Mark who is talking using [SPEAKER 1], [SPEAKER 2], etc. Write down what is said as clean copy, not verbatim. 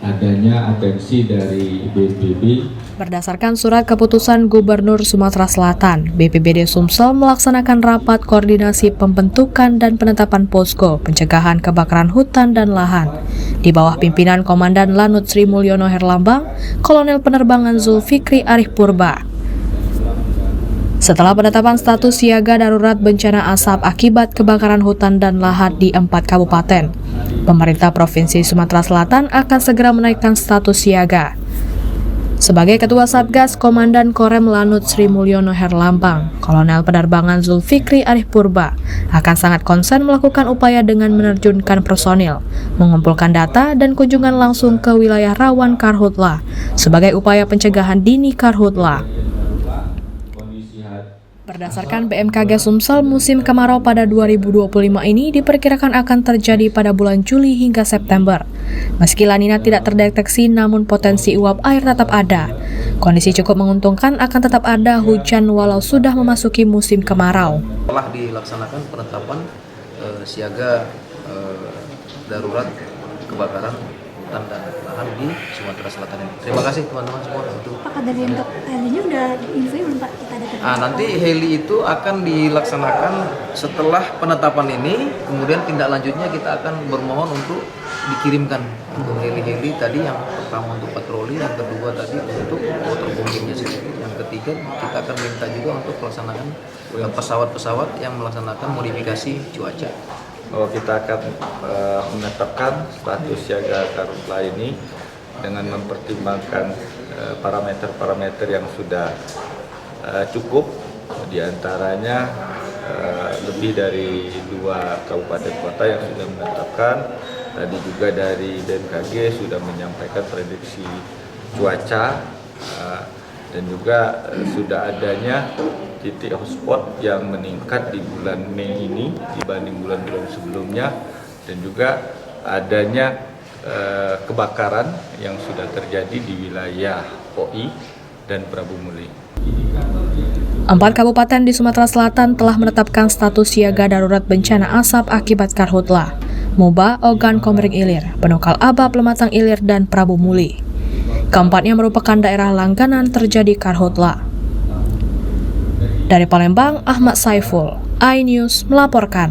[SPEAKER 1] adanya atensi dari BPBD.
[SPEAKER 2] Berdasarkan surat keputusan Gubernur Sumatera Selatan, BPBD Sumsel melaksanakan rapat koordinasi pembentukan dan penetapan posko pencegahan kebakaran hutan dan lahan di bawah pimpinan Komandan Lanut Sri Mulyono Herlambang, Kolonel Penerbangan Zulfikri Arif Purba. Setelah penetapan status siaga darurat bencana asap akibat kebakaran hutan dan lahan di 4 kabupaten, pemerintah Provinsi Sumatera Selatan akan segera menaikkan status siaga. Sebagai Ketua Satgas, Komandan Korem Lanut Sri Mulyono Herlambang, Kolonel Penerbangan Zulfikri Arif Purba akan sangat konsen melakukan upaya dengan menerjunkan personil, mengumpulkan data dan kunjungan langsung ke wilayah rawan karhutla sebagai upaya pencegahan dini karhutla. Berdasarkan BMKG Sumsel, musim kemarau pada 2025 ini diperkirakan akan terjadi pada bulan Juli hingga September. Meski La Nina tidak terdeteksi, namun potensi uap air tetap ada. Kondisi cukup menguntungkan akan tetap ada hujan walau sudah memasuki musim kemarau.
[SPEAKER 3] Telah dilaksanakan penetapan siaga darurat kebakaran hutan dan lahan di Sumatera Selatan ini. Terima kasih teman-teman semua.
[SPEAKER 4] Pak, dari untuk helinya udah diinfoin belum Pak? Kita ada
[SPEAKER 3] Nanti heli itu akan dilaksanakan setelah penetapan ini, kemudian tindak lanjutnya kita akan bermohon untuk dikirimkan untuk heli-heli tadi, yang pertama untuk patroli, yang kedua tadi untuk waterbombingnya sendiri, yang ketiga kita akan minta juga untuk pelaksanaan pesawat-pesawat yang melaksanakan modifikasi cuaca.
[SPEAKER 5] Bahwa kita akan menetapkan status siaga karhutla ini dengan mempertimbangkan parameter-parameter yang sudah cukup, diantaranya lebih dari 2 kabupaten kota yang sudah menetapkan. Tadi juga dari BMKG sudah menyampaikan prediksi cuaca dan juga sudah adanya titik hotspot yang meningkat di bulan Mei ini dibanding bulan-bulan sebelumnya, dan juga adanya kebakaran yang sudah terjadi di wilayah POI dan Prabu Muli.
[SPEAKER 2] 4 kabupaten di Sumatera Selatan telah menetapkan status siaga darurat bencana asap akibat karhutla: Moba, Ogan Komering Ilir, Penokal Abab, Lematang Ilir, dan Prabu Muli. Keempatnya merupakan daerah langganan terjadi karhutla. Dari Palembang, Ahmad Saiful, iNews melaporkan.